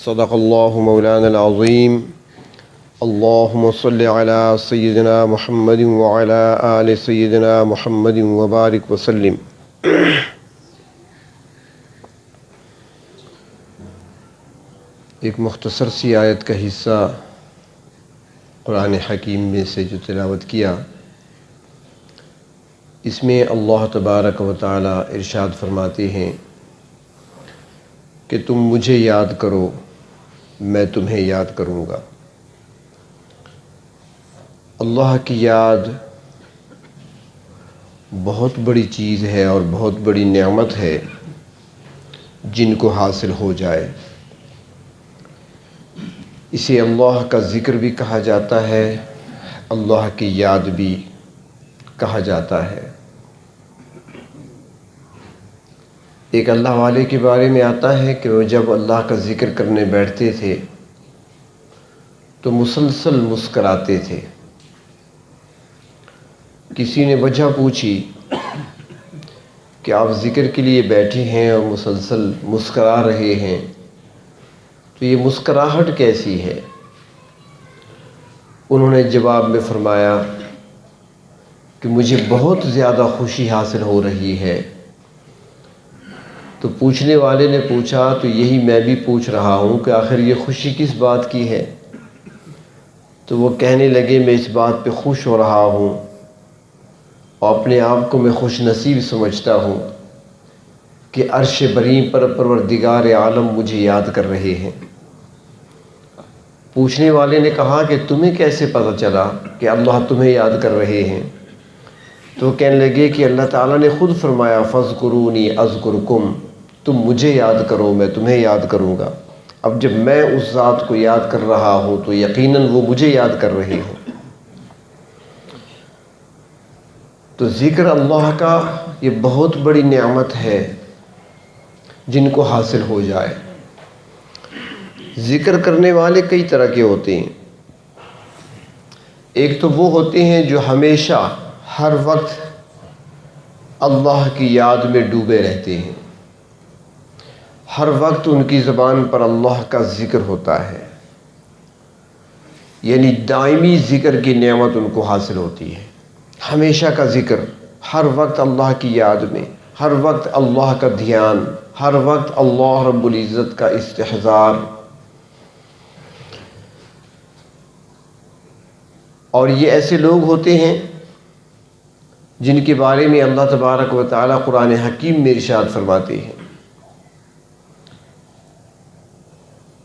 صدق اللہ مولانا العظیم اللہم صلی علی سیدنا محمد وعلی آل سیدنا محمد وبارک وسلم۔ ایک مختصر سی آیت کا حصہ قرآن حکیم میں سے جو تلاوت کیا، اس میں اللہ تبارک و تعالی ارشاد فرماتے ہیں کہ تم مجھے یاد کرو، میں تمہیں یاد کروں گا۔ اللہ کی یاد بہت بڑی چیز ہے اور بہت بڑی نعمت ہے جن کو حاصل ہو جائے۔ اسے اللہ کا ذکر بھی کہا جاتا ہے، اللہ کی یاد بھی کہا جاتا ہے۔ ایک اللہ والے کے بارے میں آتا ہے کہ وہ جب اللہ کا ذکر کرنے بیٹھتے تھے تو مسلسل مسکراتے تھے۔ کسی نے وجہ پوچھی کہ آپ ذکر کے لیے بیٹھے ہیں اور مسلسل مسکرا رہے ہیں، تو یہ مسکراہٹ کیسی ہے؟ انہوں نے جواب میں فرمایا کہ مجھے بہت زیادہ خوشی حاصل ہو رہی ہے۔ تو پوچھنے والے نے پوچھا تو یہی میں بھی پوچھ رہا ہوں کہ آخر یہ خوشی کس بات کی ہے؟ تو وہ کہنے لگے میں اس بات پہ خوش ہو رہا ہوں اور اپنے آپ کو میں خوش نصیب سمجھتا ہوں کہ عرش بریں پر پروردگار عالم مجھے یاد کر رہے ہیں۔ پوچھنے والے نے کہا کہ تمہیں کیسے پتہ چلا کہ اللہ تمہیں یاد کر رہے ہیں؟ تو کہنے لگے کہ اللہ تعالیٰ نے خود فرمایا فاذکرونی اذکرکم، تم مجھے یاد کرو میں تمہیں یاد کروں گا۔ اب جب میں اس ذات کو یاد کر رہا ہوں تو یقیناً وہ مجھے یاد کر رہے ہیں۔ تو ذکر اللہ کا یہ بہت بڑی نعمت ہے جن کو حاصل ہو جائے۔ ذکر کرنے والے کئی طرح کے ہوتے ہیں۔ ایک تو وہ ہوتے ہیں جو ہمیشہ ہر وقت اللہ کی یاد میں ڈوبے رہتے ہیں، ہر وقت ان کی زبان پر اللہ کا ذکر ہوتا ہے، یعنی دائمی ذکر کی نعمت ان کو حاصل ہوتی ہے۔ ہمیشہ کا ذکر، ہر وقت اللہ کی یاد میں، ہر وقت اللہ کا دھیان، ہر وقت اللہ رب العزت کا استحضار۔ اور یہ ایسے لوگ ہوتے ہیں جن کے بارے میں اللہ تبارک و تعالی قرآن حکیم میں ارشاد فرماتے ہیں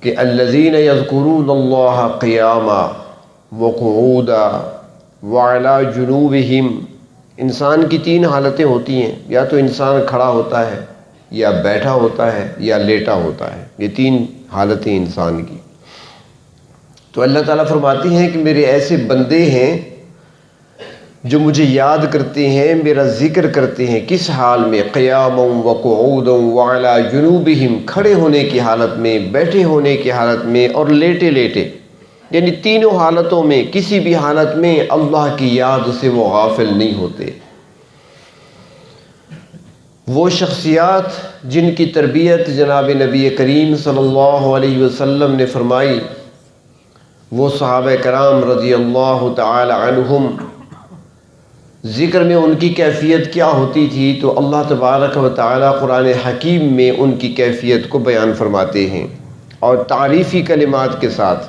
کہ الذین یذکرون اللہ قیاما وقعودا وعلی جنوبہم۔ انسان کی تین حالتیں ہوتی ہیں، یا تو انسان کھڑا ہوتا ہے، یا بیٹھا ہوتا ہے، یا لیٹا ہوتا ہے۔ یہ تین حالتیں انسان کی۔ تو اللہ تعالیٰ فرماتے ہیں کہ میرے ایسے بندے ہیں جو مجھے یاد کرتے ہیں، میرا ذکر کرتے ہیں۔ کس حال میں؟ قیاما وقعودا وعلی جنوبہم، کھڑے ہونے کی حالت میں، بیٹھے ہونے کی حالت میں، اور لیٹے لیٹے، یعنی تینوں حالتوں میں کسی بھی حالت میں اللہ کی یاد سے وہ غافل نہیں ہوتے۔ وہ شخصیات جن کی تربیت جناب نبی کریم صلی اللہ علیہ وسلم نے فرمائی، وہ صحابہ کرام رضی اللہ تعالی عنہم، ذکر میں ان کی کیفیت کیا ہوتی تھی تو اللہ تبارک و تعالی قرآن حکیم میں ان کی کیفیت کو بیان فرماتے ہیں، اور تعریفی کلمات کے ساتھ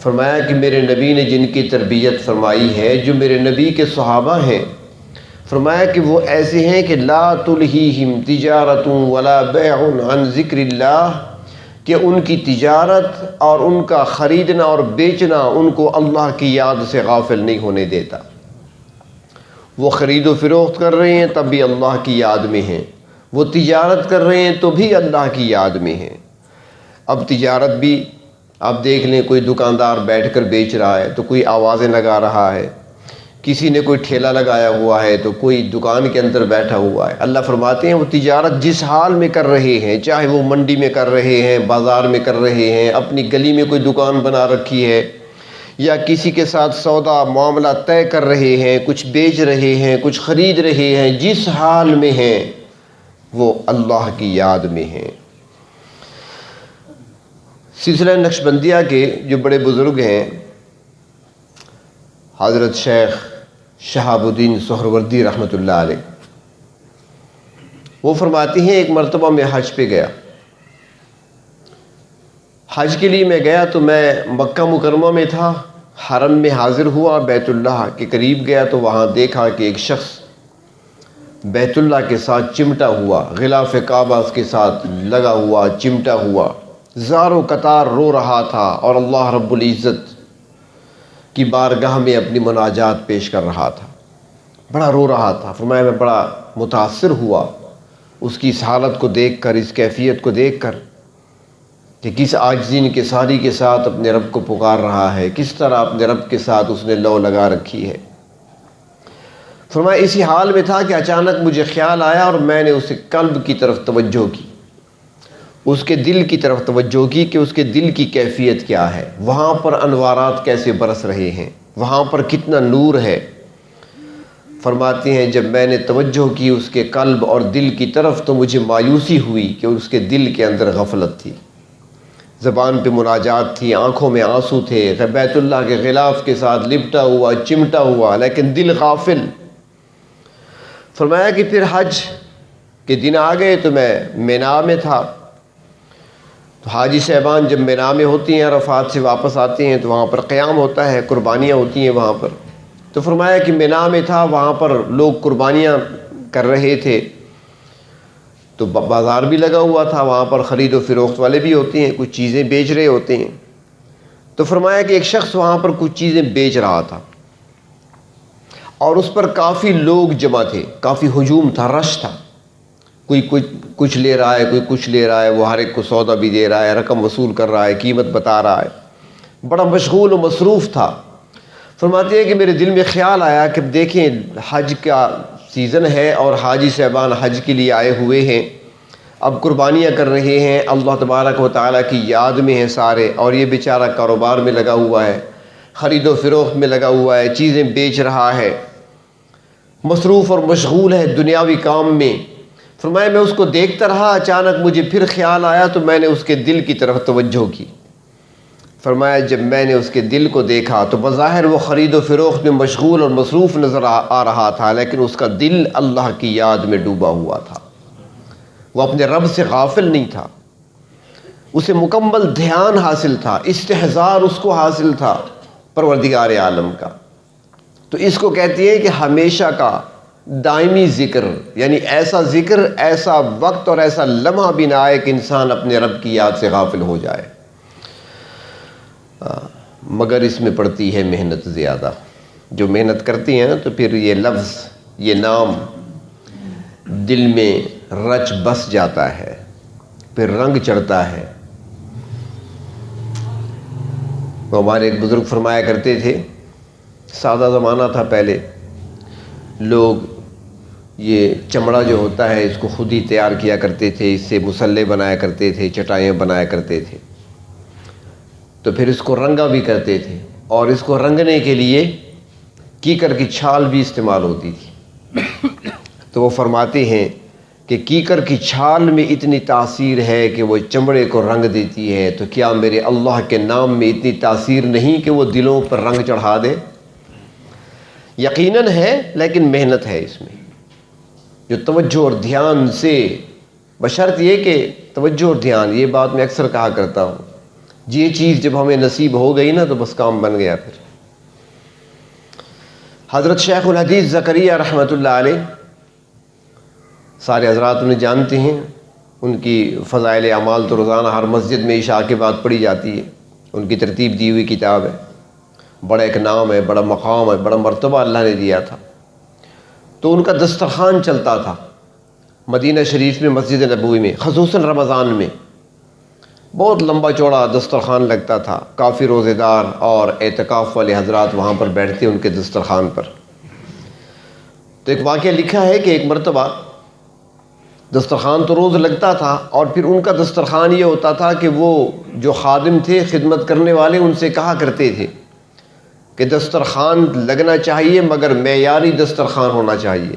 فرمایا کہ میرے نبی نے جن کی تربیت فرمائی ہے، جو میرے نبی کے صحابہ ہیں، فرمایا کہ وہ ایسے ہیں کہ لا تلہیہم تجارت ولا بیع عن ذکر اللہ، کہ ان کی تجارت اور ان کا خریدنا اور بیچنا ان کو اللہ کی یاد سے غافل نہیں ہونے دیتا۔ وہ خرید و فروخت کر رہے ہیں تب بھی اللہ کی یاد میں ہیں، وہ تجارت کر رہے ہیں تو بھی اللہ کی یاد میں ہیں۔ اب تجارت بھی آپ دیکھ لیں، کوئی دکاندار بیٹھ کر بیچ رہا ہے تو کوئی آوازیں لگا رہا ہے، کسی نے کوئی ٹھیلا لگایا ہوا ہے تو کوئی دکان کے اندر بیٹھا ہوا ہے۔ اللہ فرماتے ہیں وہ تجارت جس حال میں کر رہے ہیں، چاہے وہ منڈی میں کر رہے ہیں، بازار میں کر رہے ہیں، اپنی گلی میں کوئی دکان بنا رکھی ہے، یا کسی کے ساتھ سودا معاملہ طے کر رہے ہیں، کچھ بیچ رہے ہیں، کچھ خرید رہے ہیں، جس حال میں ہیں وہ اللہ کی یاد میں ہیں۔ سلسلہ نقشبندیہ کے جو بڑے بزرگ ہیں حضرت شیخ شہاب الدین سہروردی رحمۃ اللہ علیہ، وہ فرماتی ہیں ایک مرتبہ میں حج پہ گیا، حج کے لیے میں گیا تو میں مکہ مکرمہ میں تھا، حرم میں حاضر ہوا، بیت اللہ کے قریب گیا تو وہاں دیکھا کہ ایک شخص بیت اللہ کے ساتھ چمٹا ہوا، غلاف کعبہ اس کے ساتھ لگا ہوا، چمٹا ہوا، زاروں قطار رو رہا تھا اور اللہ رب العزت کی بارگاہ میں اپنی مناجات پیش کر رہا تھا، بڑا رو رہا تھا۔ فرمایا میں بڑا متاثر ہوا اس کی اس حالت کو دیکھ کر، اس کیفیت کو دیکھ کر کہ کس عاجزی انکساری کے ساتھ اپنے رب کو پکار رہا ہے، کس طرح اپنے رب کے ساتھ اس نے لو لگا رکھی ہے۔ فرمایا اسی حال میں تھا کہ اچانک مجھے خیال آیا اور میں نے اس قلب کی طرف توجہ کی، اس کے دل کی طرف توجہ کی کہ اس کے دل کی کیفیت کیا ہے، وہاں پر انوارات کیسے برس رہے ہیں، وہاں پر کتنا نور ہے۔ فرماتے ہیں جب میں نے توجہ کی اس کے قلب اور دل کی طرف تو مجھے مایوسی ہوئی کہ اس کے دل کے اندر غفلت تھی، زبان پہ مناجات تھی، آنکھوں میں آنسو تھے، بیت اللہ کے غلاف کے ساتھ لپٹا ہوا، چمٹا ہوا، لیکن دل غافل۔ فرمایا کہ پھر حج کے دن آ گئے تو میں مینا میں تھا، تو حاجی صاحبان جب مینا میں ہوتی ہیں، عرفات سے واپس آتے ہیں تو وہاں پر قیام ہوتا ہے، قربانیاں ہوتی ہیں وہاں پر۔ تو فرمایا کہ مینا میں تھا، وہاں پر لوگ قربانیاں کر رہے تھے، تو بازار بھی لگا ہوا تھا، وہاں پر خرید و فروخت والے بھی ہوتے ہیں، کچھ چیزیں بیچ رہے ہوتے ہیں۔ تو فرمایا کہ ایک شخص وہاں پر کچھ چیزیں بیچ رہا تھا اور اس پر کافی لوگ جمع تھے، کافی ہجوم تھا، رش تھا، کوئی کچھ لے رہا ہے، کوئی کچھ لے رہا ہے، وہ ہر ایک کو سودا بھی دے رہا ہے، رقم وصول کر رہا ہے، قیمت بتا رہا ہے، بڑا مشغول و مصروف تھا۔ فرماتے ہیں کہ میرے دل میں خیال آیا کہ دیکھیں حج کا سیزن ہے اور حاجی صاحبان حج کے لیے آئے ہوئے ہیں، اب قربانیاں کر رہے ہیں، اللہ تبارک و تعالیٰ کی یاد میں ہیں سارے، اور یہ بیچارہ کاروبار میں لگا ہوا ہے، خرید و فروخت میں لگا ہوا ہے، چیزیں بیچ رہا ہے، مصروف اور مشغول ہے دنیاوی کام میں۔ فرمایا میں اس کو دیکھتا رہا، اچانک مجھے پھر خیال آیا تو میں نے اس کے دل کی طرف توجہ کی۔ فرمایا جب میں نے اس کے دل کو دیکھا تو بظاہر وہ خرید و فروخت میں مشغول اور مصروف نظر آ رہا تھا، لیکن اس کا دل اللہ کی یاد میں ڈوبا ہوا تھا، وہ اپنے رب سے غافل نہیں تھا، اسے مکمل دھیان حاصل تھا، استحضار اس کو حاصل تھا پروردگار عالم کا۔ تو اس کو کہتی ہے کہ ہمیشہ کا دائمی ذکر، یعنی ایسا ذکر، ایسا وقت اور ایسا لمحہ بھی نہ آئے کہ انسان اپنے رب کی یاد سے غافل ہو جائے، مگر اس میں پڑتی ہے محنت زیادہ۔ جو محنت کرتی ہیں تو پھر یہ لفظ، یہ نام دل میں رچ بس جاتا ہے، پھر رنگ چڑھتا ہے۔ وہ ہمارے ایک بزرگ فرمایا کرتے تھے، سادہ زمانہ تھا پہلے، لوگ یہ چمڑا جو ہوتا ہے اس کو خود ہی تیار کیا کرتے تھے، اس سے مسلح بنایا کرتے تھے، چٹائیاں بنایا کرتے تھے، تو پھر اس کو رنگا بھی کرتے تھے، اور اس کو رنگنے کے لیے کیکر کی چھال بھی استعمال ہوتی تھی۔ تو وہ فرماتے ہیں کہ کیکر کی چھال میں اتنی تاثیر ہے کہ وہ چمڑے کو رنگ دیتی ہے، تو کیا میرے اللہ کے نام میں اتنی تاثیر نہیں کہ وہ دلوں پر رنگ چڑھا دے؟ یقیناً ہے، لیکن محنت ہے اس میں، جو توجہ اور دھیان سے، بشرط یہ کہ توجہ اور دھیان، یہ بات میں اکثر کہا کرتا ہوں، یہ چیز جب ہمیں نصیب ہو گئی نا تو بس کام بن گیا۔ پھر حضرت شیخ الحدیث زکریا رحمۃ اللہ علیہ، سارے حضرات انہیں جانتے ہیں، ان کی فضائل اعمال تو روزانہ ہر مسجد میں عشاء کے بعد پڑھی جاتی ہے، ان کی ترتیب دی ہوئی کتاب ہے، بڑا ایک نام ہے، بڑا مقام ہے، بڑا مرتبہ اللہ نے دیا تھا۔ تو ان کا دسترخوان چلتا تھا مدینہ شریف میں، مسجد نبوی میں، خصوصاً رمضان میں بہت لمبا چوڑا دسترخوان لگتا تھا، کافی روزے دار اور اعتکاف والے حضرات وہاں پر بیٹھتے ان کے دسترخوان پر۔ تو ایک واقعہ لکھا ہے کہ ایک مرتبہ دسترخوان تو روز لگتا تھا، اور پھر ان کا دسترخوان یہ ہوتا تھا کہ وہ جو خادم تھے، خدمت کرنے والے، ان سے کہا کرتے تھے کہ دسترخوان لگنا چاہیے مگر معیاری دسترخوان ہونا چاہیے،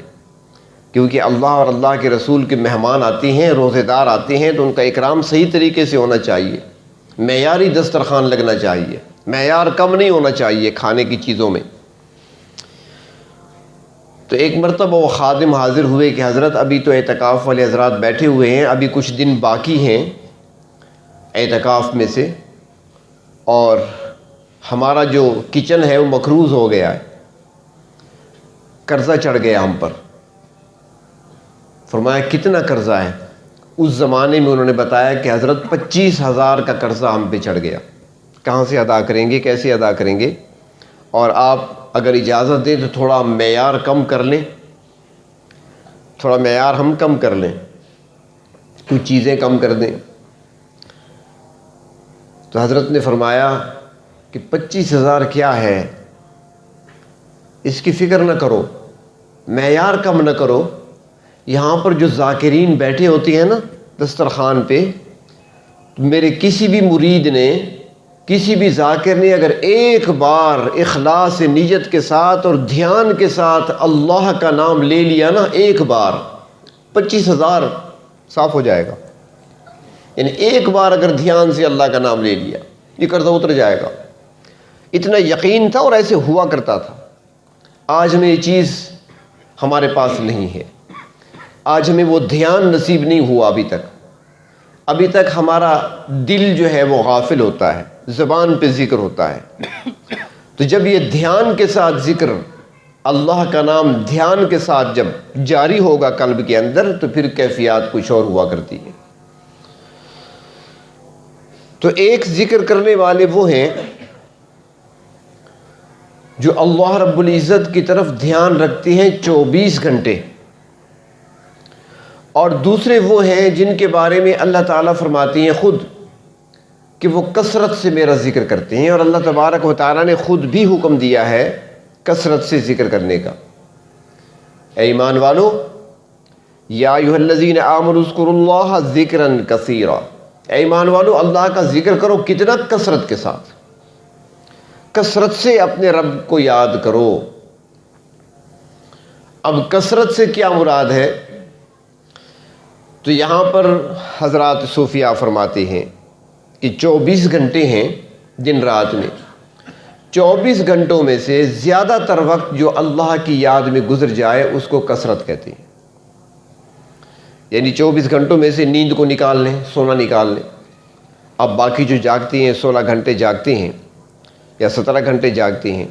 کیونکہ اللہ اور اللہ کے رسول کے مہمان آتے ہیں، روزے دار آتے ہیں، تو ان کا اکرام صحیح طریقے سے ہونا چاہیے۔ معیاری دسترخوان لگنا چاہیے، معیار کم نہیں ہونا چاہیے کھانے کی چیزوں میں۔ تو ایک مرتبہ وہ خادم حاضر ہوئے کہ حضرت ابھی تو اعتکاف والے حضرات بیٹھے ہوئے ہیں، ابھی کچھ دن باقی ہیں اعتکاف میں سے، اور ہمارا جو کچن ہے وہ مقروض ہو گیا ہے، قرضہ چڑھ گیا ہم پر۔ فرمایا کتنا قرضہ ہے؟ اس زمانے میں انہوں نے بتایا کہ حضرت 25,000 کا قرضہ ہم پہ چڑھ گیا، کہاں سے ادا کریں گے، کیسے ادا کریں گے؟ اور آپ اگر اجازت دیں تو تھوڑا معیار کم کر لیں، تھوڑا معیار ہم کم کر لیں، کچھ چیزیں کم کر دیں۔ تو حضرت نے فرمایا کہ 25,000 کیا ہے، اس کی فکر نہ کرو، معیار کم نہ کرو۔ یہاں پر جو ذاکرین بیٹھے ہوتے ہیں نا دسترخوان پہ، میرے کسی بھی مرید نے، کسی بھی ذاکر نے اگر ایک بار اخلاص نیت کے ساتھ اور دھیان کے ساتھ اللہ کا نام لے لیا نا، ایک بار 25,000 صاف ہو جائے گا۔ یعنی ایک بار اگر دھیان سے اللہ کا نام لے لیا، یہ قرضہ اتر جائے گا۔ اتنا یقین تھا اور ایسے ہوا کرتا تھا۔ آج ہمیں یہ چیز ہمارے پاس نہیں ہے، آج ہمیں وہ دھیان نصیب نہیں ہوا ابھی تک ہمارا دل جو ہے وہ غافل ہوتا ہے، زبان پہ ذکر ہوتا ہے۔ تو جب یہ دھیان کے ساتھ ذکر، اللہ کا نام دھیان کے ساتھ جب جاری ہوگا قلب کے اندر، تو پھر کیفیات کچھ اور ہوا کرتی ہے۔ تو ایک ذکر کرنے والے وہ ہیں جو اللہ رب العزت کی طرف دھیان رکھتے ہیں 24 گھنٹے، اور دوسرے وہ ہیں جن کے بارے میں اللہ تعالیٰ فرماتے ہیں خود کہ وہ کثرت سے میرا ذکر کرتے ہیں، اور اللہ تبارک و تعالیٰ نے خود بھی حکم دیا ہے کثرت سے ذکر کرنے کا۔ اے ایمان والو، یا ایھا الذین آمنوا اذکروا اللہ ذکرا کثیرا، اے ایمان والو اللہ کا ذکر کرو، کتنا؟ کثرت کے ساتھ، کثرت سے اپنے رب کو یاد کرو۔ اب کثرت سے کیا مراد ہے؟ تو یہاں پر حضرات صوفیاء فرماتے ہیں کہ 24 گھنٹے ہیں دن رات میں، 24 گھنٹوں میں سے زیادہ تر وقت جو اللہ کی یاد میں گزر جائے اس کو کثرت کہتے ہیں۔ یعنی 24 گھنٹوں میں سے نیند کو نکال لیں، سونا نکال لیں۔ اب باقی جو جاگتے ہیں 16 گھنٹے جاگتے ہیں یا 17 گھنٹے جاگتے ہیں،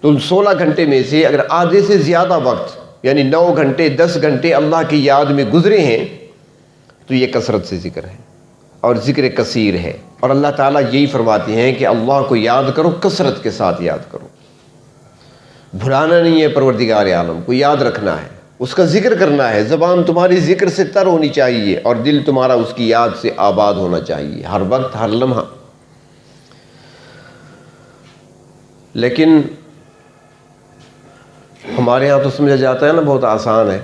تو ان 16 گھنٹے میں سے اگر آدھے سے زیادہ وقت یعنی 9 گھنٹے 10 گھنٹے اللہ کی یاد میں گزرے ہیں تو یہ کثرت سے ذکر ہے اور ذکر کثیر ہے۔ اور اللہ تعالیٰ یہی فرماتے ہیں کہ اللہ کو یاد کرو، کثرت کے ساتھ یاد کرو، بھلانا نہیں ہے پروردگار عالم کو، یاد رکھنا ہے، اس کا ذکر کرنا ہے۔ زبان تمہاری ذکر سے تر ہونی چاہیے اور دل تمہارا اس کی یاد سے آباد ہونا چاہیے، ہر وقت ہر لمحہ۔ لیکن ہمارے ہاں تو سمجھا جاتا ہے نا بہت آسان ہے،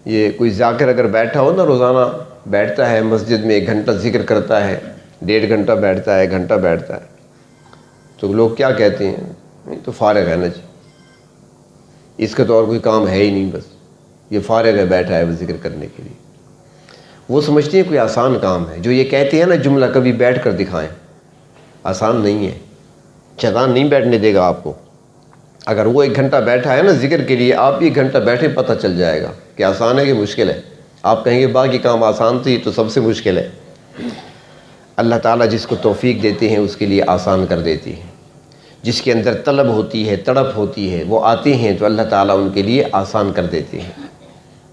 یہ کوئی ذاکر اگر بیٹھا ہو نا، روزانہ بیٹھتا ہے مسجد میں 1 گھنٹہ ذکر کرتا ہے، 1.5 گھنٹہ بیٹھتا ہے، 1 گھنٹہ بیٹھتا ہے، تو لوگ کیا کہتے ہیں؟ نہیں تو فارغ ہے نا جی، اس کا تو اور کوئی کام ہے ہی نہیں، بس یہ فارغ ہے، بیٹھا ہے ذکر کرنے کے لیے۔ وہ سمجھتے ہیں کوئی آسان کام ہے۔ جو یہ کہتے ہیں نا جملہ کبھی بیٹھ کر دکھائیں، آسان نہیں ہے، شیطان نہیں بیٹھنے دے گا آپ کو۔ اگر وہ 1 گھنٹہ بیٹھا ہے نا ذکر کے لیے، آپ 1 گھنٹہ بیٹھے پتہ چل جائے گا کہ آسان ہے کہ مشکل ہے۔ آپ کہیں گے باقی کام آسان تھی، تو سب سے مشکل ہے۔ اللہ تعالیٰ جس کو توفیق دیتے ہیں اس کے لیے آسان کر دیتی ہے۔ جس کے اندر طلب ہوتی ہے، تڑپ ہوتی ہے، وہ آتے ہیں تو اللہ تعالیٰ ان کے لیے آسان کر دیتے ہیں،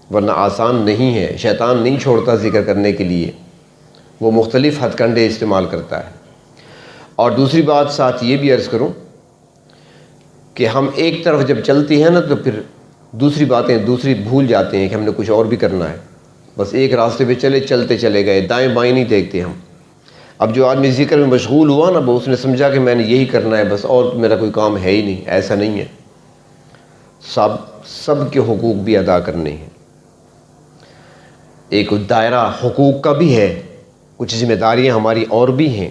ورنہ آسان نہیں ہے۔ شیطان نہیں چھوڑتا ذکر کرنے کے لیے، وہ مختلف ہتھ کنڈے استعمال کرتا ہے۔ اور دوسری بات ساتھ یہ بھی عرض کروں کہ ہم ایک طرف جب چلتے ہیں نا تو پھر دوسری باتیں دوسری بھول جاتے ہیں کہ ہم نے کچھ اور بھی کرنا ہے۔ بس ایک راستے پہ چلتے چلے گئے، دائیں بائیں نہیں دیکھتے ہم۔ اب جو آدمی ذکر میں مشغول ہوا نا، اس نے سمجھا کہ میں نے یہی کرنا ہے بس، اور میرا کوئی کام ہے ہی نہیں۔ ایسا نہیں ہے، سب کے حقوق بھی ادا کرنے ہیں۔ ایک دائرہ حقوق کا بھی ہے، کچھ ذمہ داریاں ہماری اور بھی ہیں۔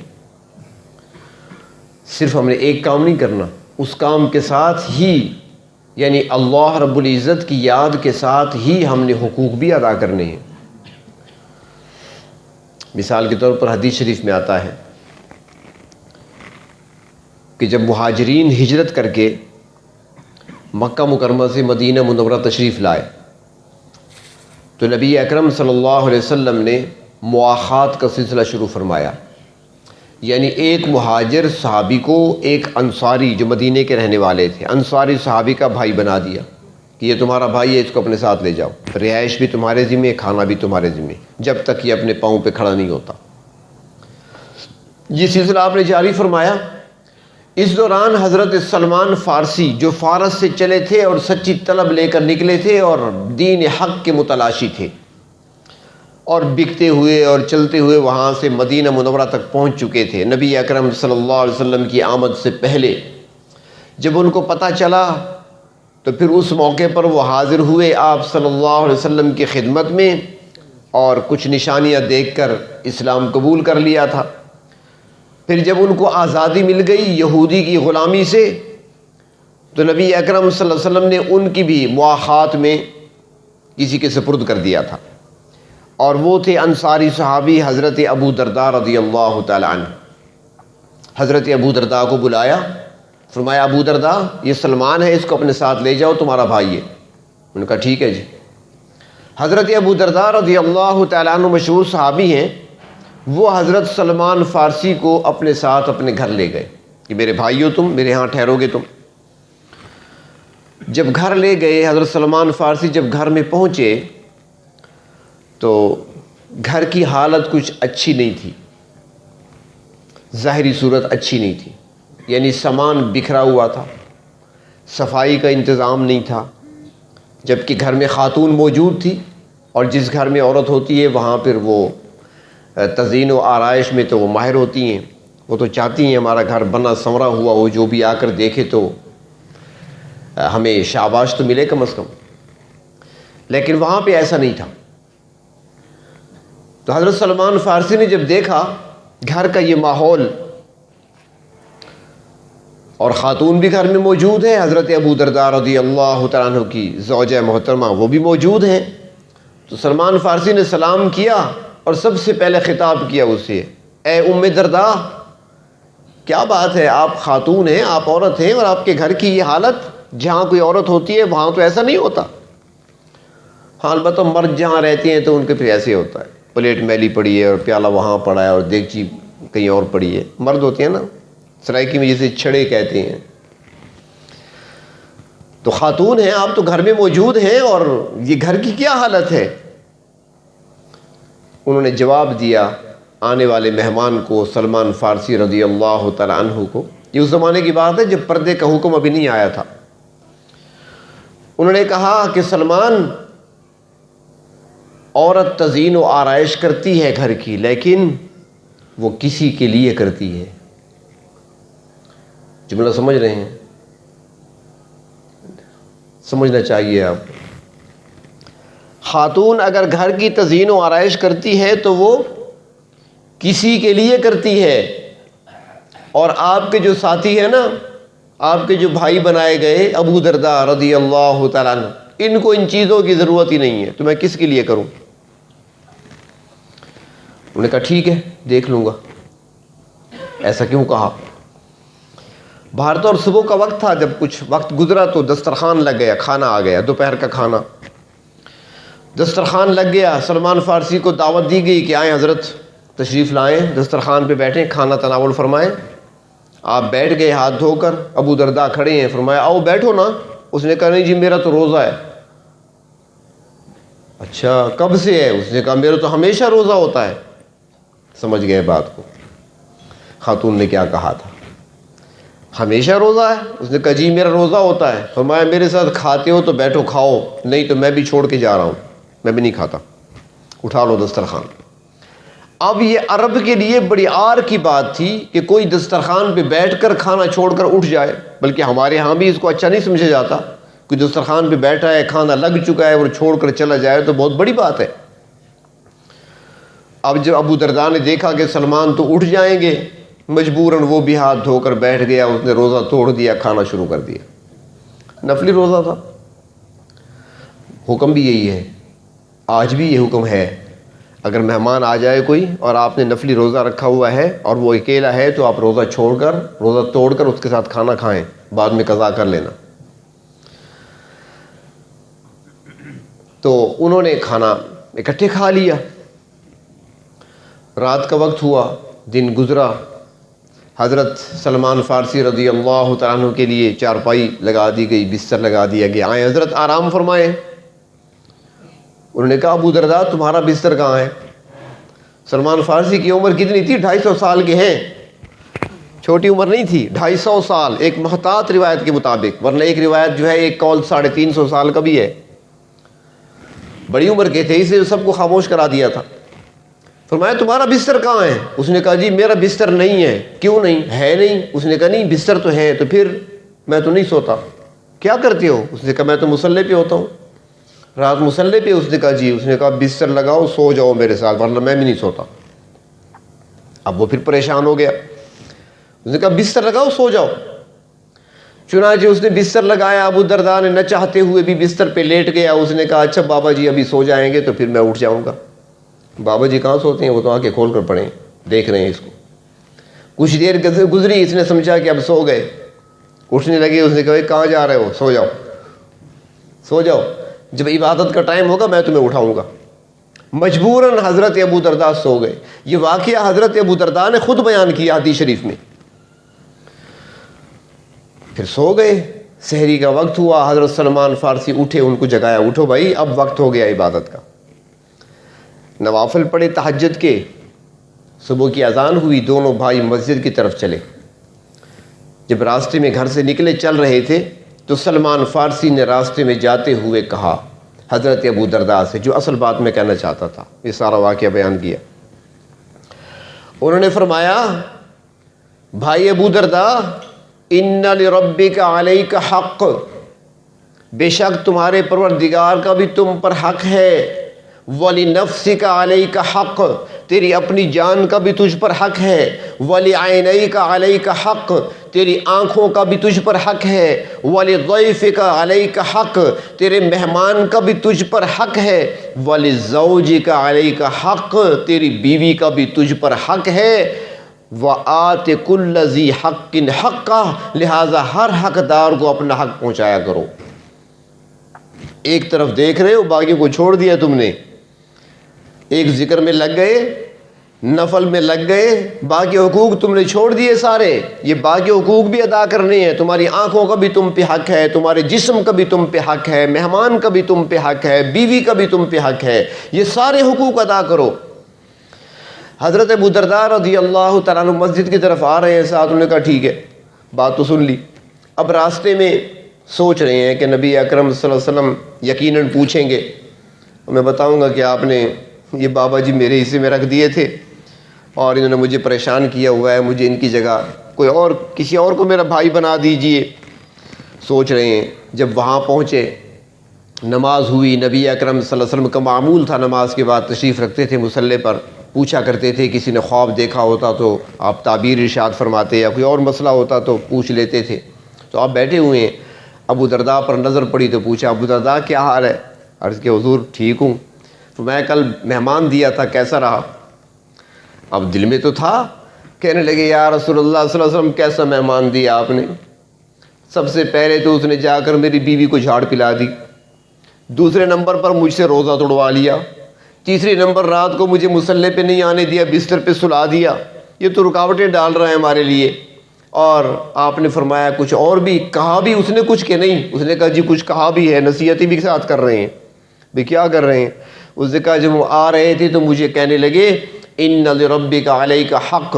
صرف ہم نے ایک کام نہیں کرنا، اس کام کے ساتھ ہی یعنی اللہ رب العزت کی یاد کے ساتھ ہی ہم نے حقوق بھی ادا کرنے ہیں۔ مثال کے طور پر حدیث شریف میں آتا ہے کہ جب مہاجرین ہجرت کر کے مکہ مکرمہ سے مدینہ منورہ تشریف لائے تو نبی اکرم صلی اللہ علیہ وسلم نے مواخات کا سلسلہ شروع فرمایا، یعنی ایک مہاجر صحابی کو ایک انصاری جو مدینے کے رہنے والے تھے، انصاری صحابی کا بھائی بنا دیا کہ یہ تمہارا بھائی ہے، اس کو اپنے ساتھ لے جاؤ، رہائش بھی تمہارے ذمہ، کھانا بھی تمہارے ذمہ، جب تک یہ اپنے پاؤں پہ کھڑا نہیں ہوتا۔ یہ سلسلہ آپ نے جاری فرمایا۔ اس دوران حضرت سلمان فارسی جو فارس سے چلے تھے اور سچی طلب لے کر نکلے تھے اور دین حق کے متلاشی تھے، اور بکتے ہوئے اور چلتے ہوئے وہاں سے مدینہ منورہ تک پہنچ چکے تھے۔ نبی اکرم صلی اللہ علیہ وسلم کی آمد سے پہلے جب ان کو پتہ چلا تو پھر اس موقع پر وہ حاضر ہوئے آپ صلی اللہ علیہ وسلم کی خدمت میں، اور کچھ نشانیاں دیکھ کر اسلام قبول کر لیا تھا۔ پھر جب ان کو آزادی مل گئی یہودی کی غلامی سے تو نبی اکرم صلی اللہ علیہ وسلم نے ان کی بھی مواخات میں کسی کے سپرد کر دیا تھا، اور وہ تھے انصاری صحابی حضرت ابو درداء رضی اللہ تعالی عنہ۔ حضرت ابو درداء کو بلایا، فرمایا ابو درداء یہ سلمان ہے، اس کو اپنے ساتھ لے جاؤ، تمہارا بھائی ہے۔ انہوں نے کہا ٹھیک ہے جی۔ حضرت ابو درداء رضی اللہ تعالی عنہ مشہور صحابی ہیں، وہ حضرت سلمان فارسی کو اپنے ساتھ اپنے گھر لے گئے کہ میرے بھائی ہو تم، میرے ہاں ٹھہرو گے تم۔ جب گھر لے گئے حضرت سلمان فارسی، جب گھر میں پہنچے تو گھر کی حالت کچھ اچھی نہیں تھی، ظاہری صورت اچھی نہیں تھی، یعنی سامان بکھرا ہوا تھا، صفائی کا انتظام نہیں تھا، جبکہ گھر میں خاتون موجود تھی، اور جس گھر میں عورت ہوتی ہے وہاں پھر وہ تزئین و آرائش میں تو وہ ماہر ہوتی ہیں، وہ تو چاہتی ہیں ہمارا گھر بنا سنورا ہوا ہو، جو بھی آ کر دیکھے تو ہمیں شاباش تو ملے کم از کم، لیکن وہاں پہ ایسا نہیں تھا۔ تو حضرت سلمان فارسی نے جب دیکھا گھر کا یہ ماحول، اور خاتون بھی گھر میں موجود ہے، حضرت ابو درداء رضی اللہ تعالیٰ عنہ کی زوجہ محترمہ وہ بھی موجود ہیں، تو سلمان فارسی نے سلام کیا اور سب سے پہلے خطاب کیا اسے، اے ام درداء کیا بات ہے، آپ خاتون ہیں، آپ عورت ہیں، اور آپ کے گھر کی یہ حالت، جہاں کوئی عورت ہوتی ہے وہاں تو ایسا نہیں ہوتا۔ ہاں البتہ مرد جہاں رہتے ہیں تو ان کے پھر ایسے ہوتا ہے، پلیٹ میلی پڑی ہے اور پیالہ وہاں پڑا ہے اور دیگچی کہیں اور پڑی ہے، مرد ہوتے ہیں نا، سرائکی میں جسے چھڑے کہتے ہیں۔ تو خاتون ہیں آپ، تو گھر میں موجود ہیں، اور یہ گھر کی کیا حالت ہے؟ انہوں نے جواب دیا آنے والے مہمان کو، سلمان فارسی رضی اللہ تعالی عنہ کو، یہ اس زمانے کی بات ہے جب پردے کا حکم ابھی نہیں آیا تھا۔ انہوں نے کہا کہ سلمان، عورت تزئین و آرائش کرتی ہے گھر کی، لیکن وہ کسی کے لیے کرتی ہے۔ جملہ سمجھ رہے ہیں؟ سمجھنا چاہیے آپ۔ خاتون اگر گھر کی تزئین و آرائش کرتی ہے تو وہ کسی کے لیے کرتی ہے، اور آپ کے جو ساتھی ہیں نا، آپ کے جو بھائی بنائے گئے ابو درداء رضی اللہ تعالیٰ عنہ، ان کو ان چیزوں کی ضرورت ہی نہیں ہے، تو میں کس کے لیے کروں؟ انہوں نے کہا ٹھیک ہے دیکھ لوں گا۔ ایسا کیوں کہا؟ باہر تو اور صبح کا وقت تھا، جب کچھ وقت گزرا تو دسترخوان لگ گیا، کھانا آ گیا، دوپہر کا کھانا دسترخوان لگ گیا۔ سلمان فارسی کو دعوت دی گئی کہ آئیں حضرت تشریف لائیں، دسترخوان پہ بیٹھیں، کھانا تناول فرمائیں۔ آپ بیٹھ گئے ہاتھ دھو کر، ابو درداء کھڑے ہیں، فرمایا آؤ بیٹھو نا۔ اس نے کہا نہیں جی میرا تو روزہ ہے۔ اچھا کب سے ہے؟ اس نے کہا میرا تو ہمیشہ روزہ ہوتا ہے۔ سمجھ گئے بات کو، خاتون نے کیا کہا تھا، ہمیشہ روزہ ہے؟ اس نے کہا جی میرا روزہ ہوتا ہے۔ فرمایا میرے ساتھ کھاتے ہو تو بیٹھو کھاؤ، نہیں تو میں بھی چھوڑ کے جا رہا ہوں، میں بھی نہیں کھاتا، اٹھا لو دسترخوان۔ اب یہ عرب کے لیے بڑی عار کی بات تھی کہ کوئی دسترخوان پہ بیٹھ کر کھانا چھوڑ کر اٹھ جائے، بلکہ ہمارے ہاں بھی اس کو اچھا نہیں سمجھا جاتا، کوئی دسترخوان پہ بیٹھا ہے، کھانا لگ چکا ہے اور چھوڑ کر چلا جائے تو بہت بڑی بات ہے۔ اب جب ابو درداء نے دیکھا کہ سلمان تو اٹھ جائیں گے، مجبوراً وہ بھی ہاتھ دھو کر بیٹھ گیا، اس نے روزہ توڑ دیا، کھانا شروع کر دیا۔ نفلی روزہ تھا۔ حکم بھی یہی ہے، آج بھی یہ حکم ہے، اگر مہمان آ جائے کوئی اور آپ نے نفلی روزہ رکھا ہوا ہے اور وہ اکیلا ہے تو آپ روزہ توڑ کر اس کے ساتھ کھانا کھائیں، بعد میں قضا کر لینا۔ تو انہوں نے کھانا اکٹھے کھا لیا۔ رات کا وقت ہوا، دن گزرا، حضرت سلمان فارسی رضی اللہ تعالیٰ عنہ کے لیے چارپائی لگا دی گئی، بستر لگا دیا گیا، آئیں حضرت آرام فرمائیں۔ انہوں نے کہا ابو درداء تمہارا بستر کہاں ہے؟ سلمان فارسی کی عمر کتنی تھی؟ 250 سال کے ہیں، چھوٹی عمر نہیں تھی، 250 سال ایک محتاط روایت کے مطابق، ورنہ ایک روایت جو ہے ایک قول 350 سال کا بھی ہے، بڑی عمر کے تھے، اسے سب کو خاموش کرا دیا تھا۔ فرمایا تمہارا بستر کہاں ہے؟ اس نے کہا جی میرا بستر نہیں ہے۔ کیوں نہیں ہے؟ نہیں۔ اس نے کہا نہیں بستر تو ہے، تو پھر میں تو نہیں سوتا، کیا کرتے ہو؟ اس نے کہا میں تو مصلی پہ ہوتا ہوں، رات مصلی پہ۔ اس نے کہا جی۔ اس نے کہا بستر لگاؤ سو جاؤ میرے ساتھ، ورنہ میں بھی نہیں سوتا۔ اب وہ پھر پریشان ہو گیا، اس نے کہا بستر لگاؤ سو جاؤ۔ چنانچہ اس نے بستر لگایا، ابو درداء نے نہ چاہتے ہوئے بھی بستر پہ لیٹ گیا۔ اس نے کہا اچھا بابا جی ابھی سو جائیں گے تو پھر میں اٹھ جاؤں گا۔ بابا جی کہاں سوتے ہیں، وہ تو آنکھیں کھول کر پڑے ہیں، دیکھ رہے ہیں اس کو۔ کچھ دیر گزری، اس نے سمجھا کہ اب سو گئے، اٹھنے لگے۔ اس نے کہا کہاں جا رہے ہو؟ سو جاؤ سو جاؤ، جب عبادت کا ٹائم ہوگا میں تمہیں اٹھاؤں گا۔ مجبوراً حضرت ابو درداء سو گئے۔ یہ واقعہ حضرت ابو درداء نے خود بیان کیا حدیث شریف میں۔ پھر سو گئے، سحری کا وقت ہوا، حضرت سلمان فارسی اٹھے، ان کو جگایا، اٹھو بھائی اب وقت ہو گیا عبادت کا۔ نوافل پڑھے تہجد کے، صبح کی اذان ہوئی، دونوں بھائی مسجد کی طرف چلے۔ جب راستے میں گھر سے نکلے چل رہے تھے تو سلمان فارسی نے راستے میں جاتے ہوئے کہا حضرت ابو درداء سے، جو اصل بات میں کہنا چاہتا تھا، یہ سارا واقعہ بیان کیا۔ انہوں نے فرمایا بھائی ابو درداء ان لربک علیک حق، بے شک تمہارے پروردگار کا بھی تم پر حق ہے، وَلِنَفْسِكَ عَلَيْكَ حق، تیری اپنی جان کا بھی تجھ پر حق ہے، وَلِعَيْنَيْكَ عَلَيْكَ حق، تیری آنکھوں کا بھی تجھ پر حق ہے، وَلِضَيْفِكَ عَلَيْكَ حق، تیرے مہمان کا بھی تجھ پر حق ہے، وَلِزَوْجِكَ عَلَيْكَ حق، تیری بیوی کا بھی تجھ پر حق ہے، وَآتِ كُلَّ ذِي حَقٍ حَقَّهُ، لہٰذا ہر حقدار کو اپنا حق پہنچایا کرو۔ ایک طرف دیکھ رہے ہو، باقیوں کو چھوڑ دیا تم نے، ایک ذکر میں لگ گئے، نفل میں لگ گئے، باقی حقوق تم نے چھوڑ دیے سارے۔ یہ باقی حقوق بھی ادا کرنے ہیں، تمہاری آنکھوں کا بھی تم پہ حق ہے، تمہارے جسم کا بھی تم پہ حق ہے، مہمان کا بھی تم پہ حق ہے، بیوی کا بھی تم پہ حق ہے، یہ سارے حقوق ادا کرو۔ حضرت ابو درداء رضی اللہ تعالیٰ عنہ مسجد کی طرف آ رہے ہیں، ساتھ انہوں نے کہا ٹھیک ہے بات تو سن لی۔ اب راستے میں سوچ رہے ہیں کہ نبی اکرم صلی اللہ علیہ وسلم یقیناً پوچھیں گے، میں بتاؤں گا کہ آپ نے یہ بابا جی میرے حصے میں رکھ دیے تھے اور انہوں نے مجھے پریشان کیا ہوا ہے، مجھے ان کی جگہ کوئی اور کسی اور کو میرا بھائی بنا دیجئے۔ سوچ رہے ہیں، جب وہاں پہنچے نماز ہوئی، نبی اکرم صلی اللہ علیہ وسلم کا معمول تھا نماز کے بعد تشریف رکھتے تھے مصلی پر، پوچھا کرتے تھے، کسی نے خواب دیکھا ہوتا تو آپ تعبیر ارشاد فرماتے، یا کوئی اور مسئلہ ہوتا تو پوچھ لیتے تھے۔ تو آپ بیٹھے ہوئے ہیں، ابو درداء پر نظر پڑی تو پوچھا ابو درداء کیا حال ہے؟ عرض کہ حضور ٹھیک ہوں۔ تو میں کل مہمان دیا تھا کیسا رہا؟ اب دل میں تو تھا، کہنے لگے یا رسول اللہ صلی اللہ علیہ وسلم کیسا مہمان دیا آپ نے؟ سب سے پہلے تو اس نے جا کر میری بیوی کو جھاڑ پلا دی، دوسرے نمبر پر مجھ سے روزہ توڑوا لیا، تیسری نمبر رات کو مجھے مصلی پہ نہیں آنے دیا، بستر پہ سلا دیا، یہ تو رکاوٹیں ڈال رہا ہے ہمارے لیے۔ اور آپ نے فرمایا کچھ اور بھی کہا بھی؟ اس نے کچھ کہ نہیں؟ اس نے کہا جی کچھ کہا بھی ہے، نصیحتیں بھی ساتھ کر رہے ہیں۔ بھی کیا کر رہے ہیں؟ اس نے کہا جب وہ آ رہے تھے تو مجھے کہنے لگے ان لربک علیک حق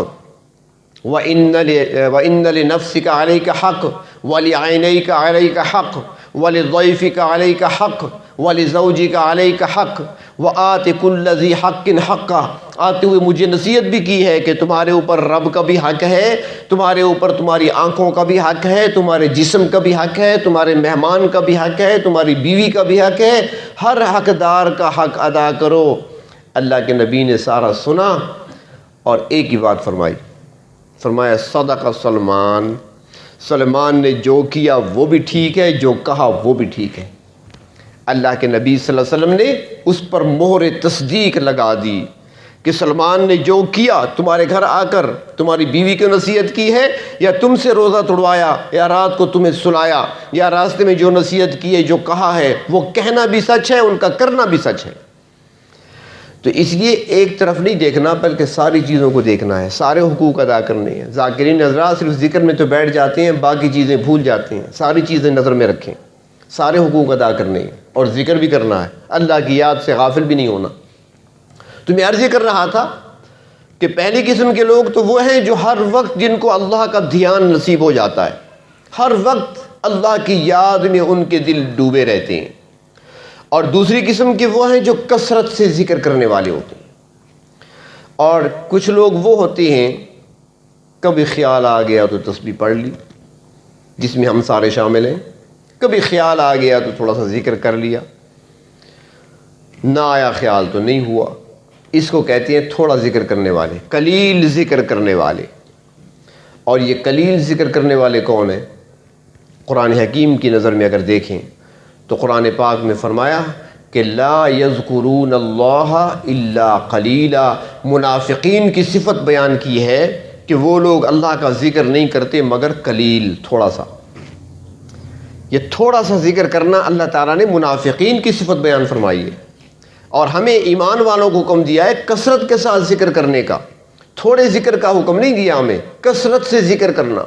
وَإِنَّ لِنَفْسِكَ عَلَيْكَ حق وَلِعَيْنَيْكَ عَلَيْكَ حق وَلِضَيْفِكَ عَلَيْكَ حق وَلِزَوْجِكَ عَلَيْكَ حق وَآتِ كُلَّ ذِي حَقٍ حَقَّهُ، آتے ہوئے مجھے نصیحت بھی کی ہے کہ تمہارے اوپر رب کا بھی حق ہے، تمہارے اوپر تمہاری آنکھوں کا بھی حق ہے، تمہارے جسم کا بھی حق ہے، تمہارے مہمان کا بھی حق ہے، تمہاری بیوی کا بھی حق ہے، ہر حقدار کا حق ادا کرو۔ اللہ کے نبی نے سارا سنا اور ایک ہی بات فرمائی، فرمایا صدق سلمان، سلمان نے جو کیا وہ بھی ٹھیک ہے، جو کہا وہ بھی ٹھیک ہے۔ اللہ کے نبی صلی اللہ علیہ وسلم نے اس پر مہر تصدیق لگا دی، کہ سلمان نے جو کیا تمہارے گھر آ کر تمہاری بیوی کو نصیحت کی ہے، یا تم سے روزہ توڑوایا، یا رات کو تمہیں سلایا، یا راستے میں جو نصیحت کی ہے، جو کہا ہے، وہ کہنا بھی سچ ہے، ان کا کرنا بھی سچ ہے۔ تو اس لیے ایک طرف نہیں دیکھنا بلکہ ساری چیزوں کو دیکھنا ہے، سارے حقوق ادا کرنے ہیں۔ ذاکرین حضرات صرف ذکر میں تو بیٹھ جاتے ہیں، باقی چیزیں بھول جاتے ہیں۔ ساری چیزیں نظر میں رکھیں، سارے حقوق ادا کرنے ہیں اور ذکر بھی کرنا ہے، اللہ کی یاد سے غافل بھی نہیں ہونا۔ تو میں عرض کر رہا تھا کہ پہلی قسم کے لوگ تو وہ ہیں جو ہر وقت جن کو اللہ کا دھیان نصیب ہو جاتا ہے، ہر وقت اللہ کی یاد میں ان کے دل ڈوبے رہتے ہیں۔ اور دوسری قسم کے وہ ہیں جو کثرت سے ذکر کرنے والے ہوتے ہیں۔ اور کچھ لوگ وہ ہوتے ہیں کبھی خیال آ گیا تو تسبیح پڑھ لی، جس میں ہم سارے شامل ہیں، کبھی خیال آ گیا تو تھوڑا سا ذکر کر لیا، نہ آیا خیال تو نہیں ہوا۔ اس کو کہتے ہیں تھوڑا ذکر کرنے والے، قلیل ذکر کرنے والے۔ اور یہ قلیل ذکر کرنے والے کون ہیں؟ قرآن حکیم کی نظر میں اگر دیکھیں تو قرآن پاک میں فرمایا کہ لا یذکرون اللہ الا قلیلا۔ منافقین کی صفت بیان کی ہے کہ وہ لوگ اللہ کا ذکر نہیں کرتے مگر قلیل، تھوڑا سا۔ یہ تھوڑا سا ذکر کرنا اللہ تعالیٰ نے منافقین کی صفت بیان فرمائی ہے، اور ہمیں ایمان والوں کو حکم دیا ہے کثرت کے ساتھ ذکر کرنے کا۔ تھوڑے ذکر کا حکم نہیں دیا ہمیں، کثرت سے ذکر کرنا۔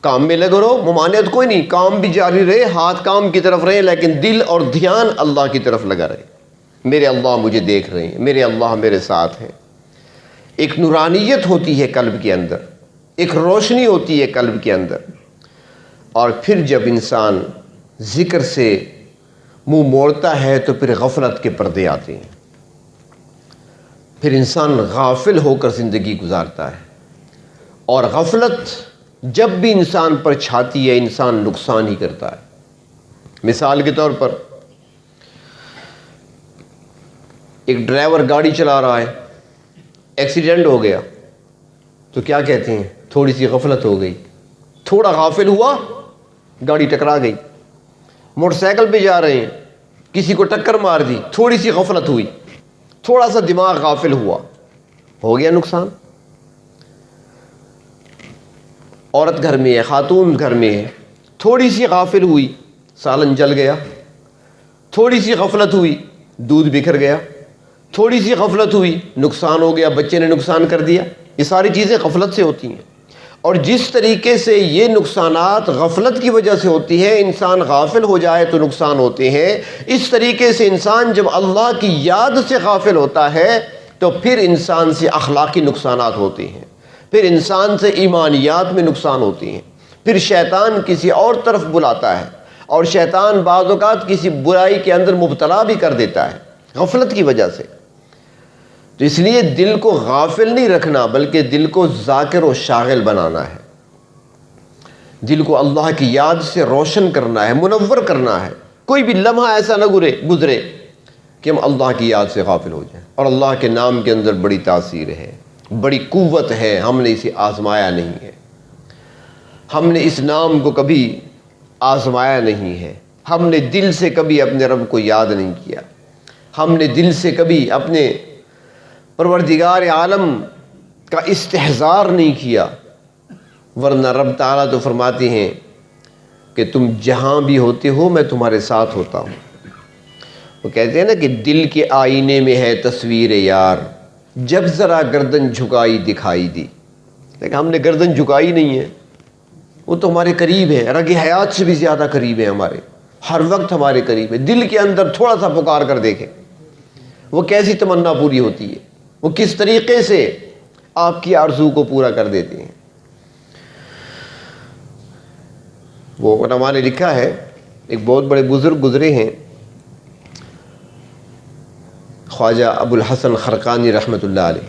کام میں لگو رہو، ممانعت کوئی نہیں، کام بھی جاری رہے، ہاتھ کام کی طرف رہے، لیکن دل اور دھیان اللہ کی طرف لگا رہے۔ میرے اللہ مجھے دیکھ رہے ہیں، میرے اللہ میرے ساتھ ہیں۔ ایک نورانیت ہوتی ہے قلب کے اندر، ایک روشنی ہوتی ہے قلب کے اندر۔ اور پھر جب انسان ذکر سے منہ موڑتا ہے تو پھر غفلت کے پردے آتے ہیں، پھر انسان غافل ہو کر زندگی گزارتا ہے۔ اور غفلت جب بھی انسان پر چھاتی ہے انسان نقصان ہی کرتا ہے۔ مثال کے طور پر ایک ڈرائیور گاڑی چلا رہا ہے، ایکسیڈنٹ ہو گیا تو کیا کہتے ہیں؟ تھوڑی سی غفلت ہو گئی، تھوڑا غافل ہوا، گاڑی ٹکرا گئی۔ موٹر سائیکل پہ جا رہے ہیں، کسی کو ٹکر مار دی، تھوڑی سی غفلت ہوئی، تھوڑا سا دماغ غافل ہوا، ہو گیا نقصان۔ عورت گھر میں ہے، خاتون گھر میں ہے، تھوڑی سی غافل ہوئی، سالن جل گیا۔ تھوڑی سی غفلت ہوئی، دودھ بکھر گیا۔ تھوڑی سی غفلت ہوئی، نقصان ہو گیا، بچے نے نقصان کر دیا۔ یہ ساری چیزیں غفلت سے ہوتی ہیں۔ اور جس طریقے سے یہ نقصانات غفلت کی وجہ سے ہوتی ہے، انسان غافل ہو جائے تو نقصان ہوتے ہیں، اس طریقے سے انسان جب اللہ کی یاد سے غافل ہوتا ہے تو پھر انسان سے اخلاقی نقصانات ہوتے ہیں، پھر انسان سے ایمانیات میں نقصان ہوتے ہیں، پھر شیطان کسی اور طرف بلاتا ہے، اور شیطان بعض اوقات کسی برائی کے اندر مبتلا بھی کر دیتا ہے غفلت کی وجہ سے۔ تو اس لیے دل کو غافل نہیں رکھنا بلکہ دل کو ذاکر و شاغل بنانا ہے، دل کو اللہ کی یاد سے روشن کرنا ہے، منور کرنا ہے۔ کوئی بھی لمحہ ایسا نہ گزرے کہ ہم اللہ کی یاد سے غافل ہو جائیں۔ اور اللہ کے نام کے اندر بڑی تاثیر ہے، بڑی قوت ہے، ہم نے اسے آزمایا نہیں ہے، ہم نے اس نام کو کبھی آزمایا نہیں ہے، ہم نے دل سے کبھی اپنے رب کو یاد نہیں کیا، ہم نے دل سے کبھی اپنے پروردگار عالم کا استحضار نہیں کیا، ورنہ رب تعالیٰ تو فرماتے ہیں کہ تم جہاں بھی ہوتے ہو میں تمہارے ساتھ ہوتا ہوں۔ وہ کہتے ہیں نا کہ دل کے آئینے میں ہے تصویر یار، جب ذرا گردن جھکائی دکھائی دی۔ لیکن ہم نے گردن جھکائی نہیں ہے، وہ تو ہمارے قریب ہے، رگ حیات سے بھی زیادہ قریب ہے، ہمارے ہر وقت ہمارے قریب ہے۔ دل کے اندر تھوڑا سا پکار کر دیکھیں وہ کیسی تمنا پوری ہوتی ہے، وہ کس طریقے سے آپ کی آرزو کو پورا کر دیتے ہیں۔ وہ علماء نے لکھا ہے، ایک بہت بڑے بزرگ گزرے ہیں، خواجہ ابو الحسن خرقانی رحمۃ اللہ علیہ،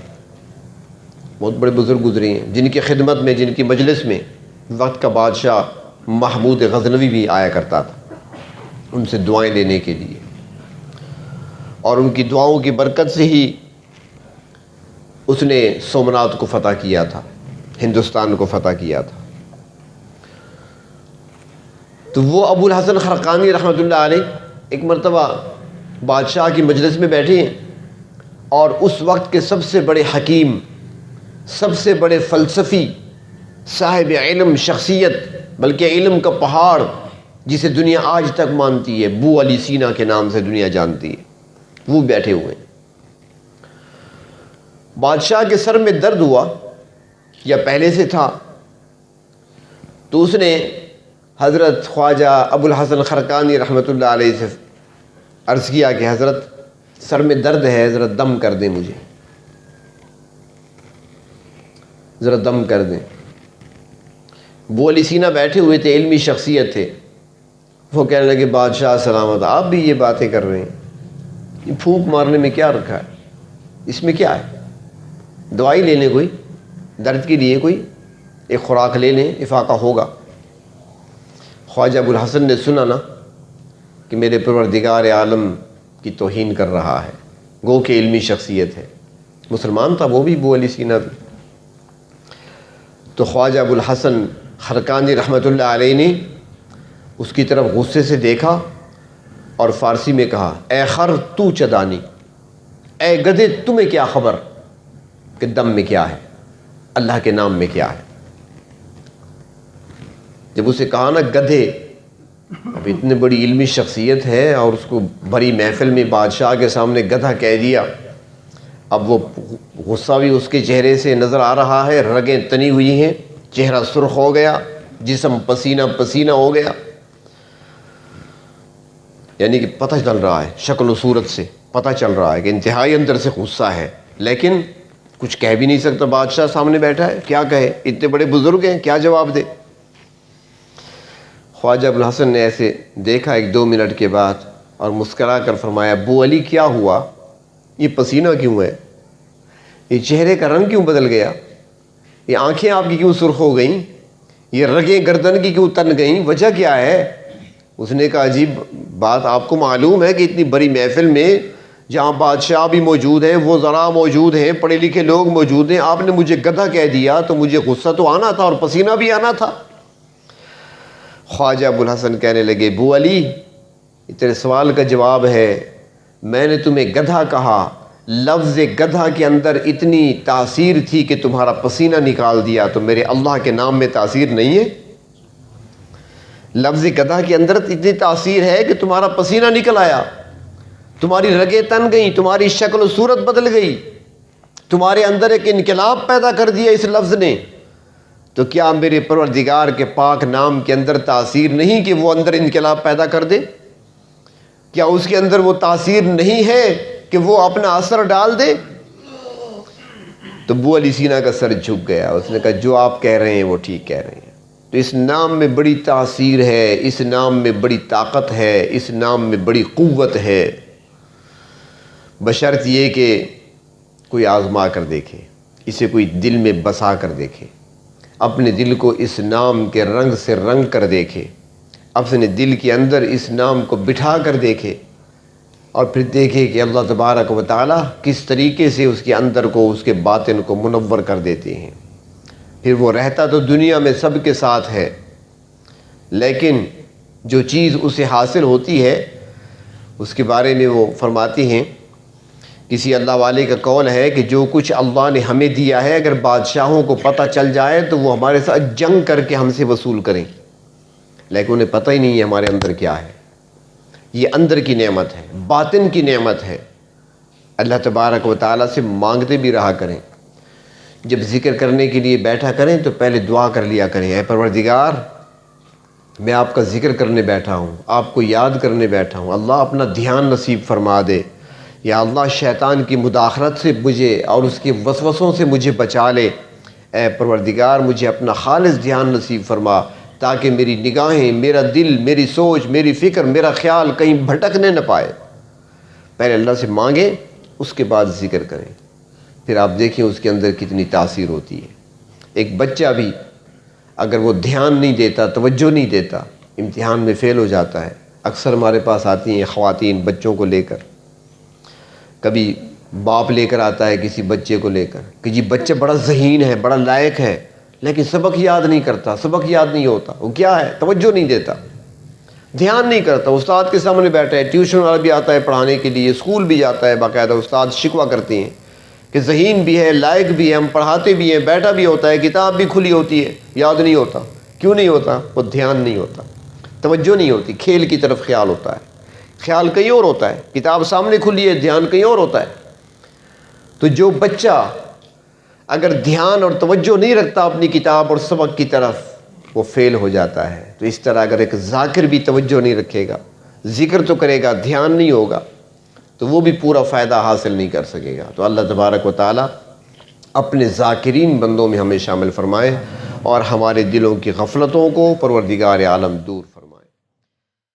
بہت بڑے بزرگ گزرے ہیں جن کی خدمت میں، جن کی مجلس میں وقت کا بادشاہ محمود غزنوی بھی آیا کرتا تھا ان سے دعائیں لینے کے لیے، اور ان کی دعاؤں کی برکت سے ہی اس نے سومناتھ کو فتح کیا تھا، ہندوستان کو فتح کیا تھا۔ تو وہ ابو الحسن خرقانی رحمۃ اللہ علیہ ایک مرتبہ بادشاہ کی مجلس میں بیٹھے ہیں اور اس وقت کے سب سے بڑے حکیم، سب سے بڑے فلسفی، صاحب علم شخصیت، بلکہ علم کا پہاڑ جسے دنیا آج تک مانتی ہے، ابو علی سینا کے نام سے دنیا جانتی ہے، وہ بیٹھے ہوئے ہیں۔ بادشاہ کے سر میں درد ہوا یا پہلے سے تھا، تو اس نے حضرت خواجہ ابو الحسن خرقانی رحمۃ اللہ علیہ سے عرض کیا کہ حضرت سر میں درد ہے، ذرا دم کر دیں، مجھے ذرا دم کر دیں۔ ابو علی سینا بیٹھے ہوئے تھے، علمی شخصیت تھے، وہ کہنے لگے بادشاہ سلامت، آپ بھی یہ باتیں کر رہے ہیں، یہ پھونک مارنے میں کیا رکھا ہے، اس میں کیا ہے، دوائی لے لیں، کوئی درد کے لیے کوئی ایک خوراک لے لیں، افاقہ ہوگا۔ خواجہ ابو الحسن نے سنا نا کہ میرے پروردگار عالم کی توہین کر رہا ہے، گو کہ علمی شخصیت ہے، مسلمان تھا وہ بھی، ابو علی سینا بھی۔ تو خواجہ ابو الحسن خرقانی رحمۃ اللہ علیہ نے اس کی طرف غصے سے دیکھا اور فارسی میں کہا، اے خر تو چدانی، اے گدھے تمہیں کیا خبر کہ دم میں کیا ہے، اللہ کے نام میں کیا ہے۔ جب اسے کہا نا گدھے، اب اتنی بڑی علمی شخصیت ہے اور اس کو بڑی محفل میں بادشاہ کے سامنے گدھا کہہ دیا، اب وہ غصہ بھی اس کے چہرے سے نظر آ رہا ہے، رگیں تنی ہوئی ہیں، چہرہ سرخ ہو گیا، جسم پسینہ پسینہ ہو گیا، یعنی کہ پتہ چل رہا ہے، شکل و صورت سے پتہ چل رہا ہے کہ انتہائی اندر سے غصہ ہے، لیکن کچھ کہہ بھی نہیں سکتا، بادشاہ سامنے بیٹھا ہے، کیا کہے، اتنے بڑے بزرگ ہیں، کیا جواب دے۔ خواجہ ابو الحسن نے ایسے دیکھا 1-2 منٹ کے بعد اور مسکرا کر فرمایا، ابو علی کیا ہوا، یہ پسینہ کیوں ہے، یہ چہرے کا رنگ کیوں بدل گیا، یہ آنکھیں آپ کی کیوں سرخ ہو گئیں، یہ رگیں گردن کی کیوں تن گئیں، وجہ کیا ہے؟ اس نے کہا عجیب بات، آپ کو معلوم ہے کہ اتنی بڑی محفل میں جہاں بادشاہ بھی موجود ہیں، وہ ذرا موجود ہیں، پڑھے لکھے لوگ موجود ہیں، آپ نے مجھے گدھا کہہ دیا تو مجھے غصہ تو آنا تھا اور پسینہ بھی آنا تھا۔ خواجہ ابو الحسن کہنے لگے، ابو علی یہ تیرے سوال کا جواب ہے، میں نے تمہیں گدھا کہا، لفظ گدھا کے اندر اتنی تاثیر تھی کہ تمہارا پسینہ نکال دیا، تو میرے اللہ کے نام میں تاثیر نہیں ہے؟ لفظ گدھا کے اندر اتنی تاثیر ہے کہ تمہارا پسینہ نکل آیا، تمہاری رگیں تن گئیں، تمہاری شکل و صورت بدل گئی، تمہارے اندر ایک انقلاب پیدا کر دیا اس لفظ نے، تو کیا میرے پروردگار کے پاک نام کے اندر تاثیر نہیں کہ وہ اندر انقلاب پیدا کر دے؟ کیا اس کے اندر وہ تاثیر نہیں ہے کہ وہ اپنا اثر ڈال دے؟ تو ابو علی سینا کا سر جھک گیا، اس نے کہا جو آپ کہہ رہے ہیں وہ ٹھیک کہہ رہے ہیں، تو اس نام میں بڑی تاثیر ہے، اس نام میں بڑی طاقت ہے، اس نام میں بڑی قوت ہے، بشرط یہ کہ کوئی آزما کر دیکھے، اسے کوئی دل میں بسا کر دیکھے، اپنے دل کو اس نام کے رنگ سے رنگ کر دیکھے، اپنے دل کے اندر اس نام کو بٹھا کر دیکھے، اور پھر دیکھے کہ اللہ تبارک و تعالی کس طریقے سے اس کے اندر کو، اس کے باطن کو منور کر دیتے ہیں۔ پھر وہ رہتا تو دنیا میں سب کے ساتھ ہے، لیکن جو چیز اسے حاصل ہوتی ہے اس کے بارے میں وہ فرماتی ہیں، کسی اللہ والے کا قول ہے کہ جو کچھ اللہ نے ہمیں دیا ہے اگر بادشاہوں کو پتہ چل جائے تو وہ ہمارے ساتھ جنگ کر کے ہم سے وصول کریں، لیکن انہیں پتہ ہی نہیں ہے ہمارے اندر کیا ہے۔ یہ اندر کی نعمت ہے، باطن کی نعمت ہے، اللہ تبارک و تعالیٰ سے مانگتے بھی رہا کریں، جب ذکر کرنے کے لیے بیٹھا کریں تو پہلے دعا کر لیا کریں، اے پروردگار میں آپ کا ذکر کرنے بیٹھا ہوں، آپ کو یاد کرنے بیٹھا ہوں، اللہ اپنا دھیان نصیب فرما دے، یا اللہ شیطان کی مداخلت سے مجھے اور اس کے وسوسوں سے مجھے بچا لے، اے پروردگار مجھے اپنا خالص دھیان نصیب فرما تاکہ میری نگاہیں، میرا دل، میری سوچ، میری فکر، میرا خیال کہیں بھٹکنے نہ پائے۔ پہلے اللہ سے مانگیں، اس کے بعد ذکر کریں، پھر آپ دیکھیں اس کے اندر کتنی تاثیر ہوتی ہے۔ ایک بچہ بھی اگر وہ دھیان نہیں دیتا، توجہ نہیں دیتا، امتحان میں فیل ہو جاتا ہے۔ اکثر ہمارے پاس آتی ہیں خواتین بچوں کو لے کر، کبھی باپ لے کر آتا ہے کسی بچے کو لے کر کہ جی بچہ بڑا ذہین ہے، بڑا لائق ہے، لیکن سبق یاد نہیں کرتا، سبق یاد نہیں ہوتا، وہ کیا ہے؟ توجہ نہیں دیتا۔ دھیان نہیں کرتا، استاد کے سامنے بیٹھا ہے، ٹیوشن والا بھی آتا ہے پڑھانے کے لیے، اسکول بھی جاتا ہے باقاعدہ، استاد شکوہ کرتے ہیں کہ ذہین بھی ہے، لائق بھی ہے، ہم پڑھاتے بھی ہیں، بیٹھا بھی ہوتا ہے، کتاب بھی کھلی ہوتی ہے، یاد نہیں ہوتا۔ کیوں نہیں ہوتا؟ وہ دھیان نہیں ہوتا، توجہ نہیں ہوتی، کھیل کی طرف خیال ہوتا ہے، خیال کہیں اور ہوتا ہے، کتاب سامنے کھلی ہے، دھیان کہیں اور ہوتا ہے۔ تو جو بچہ اگر دھیان اور توجہ نہیں رکھتا اپنی کتاب اور سبق کی طرف، وہ فیل ہو جاتا ہے۔ تو اس طرح اگر ایک ذاکر بھی توجہ نہیں رکھے گا، ذکر تو کرے گا، دھیان نہیں ہوگا، تو وہ بھی پورا فائدہ حاصل نہیں کر سکے گا۔ تو اللہ تبارک و تعالی اپنے ذاکرین بندوں میں ہمیں شامل فرمائے اور ہمارے دلوں کی غفلتوں کو پروردگار عالم دور فرمائے۔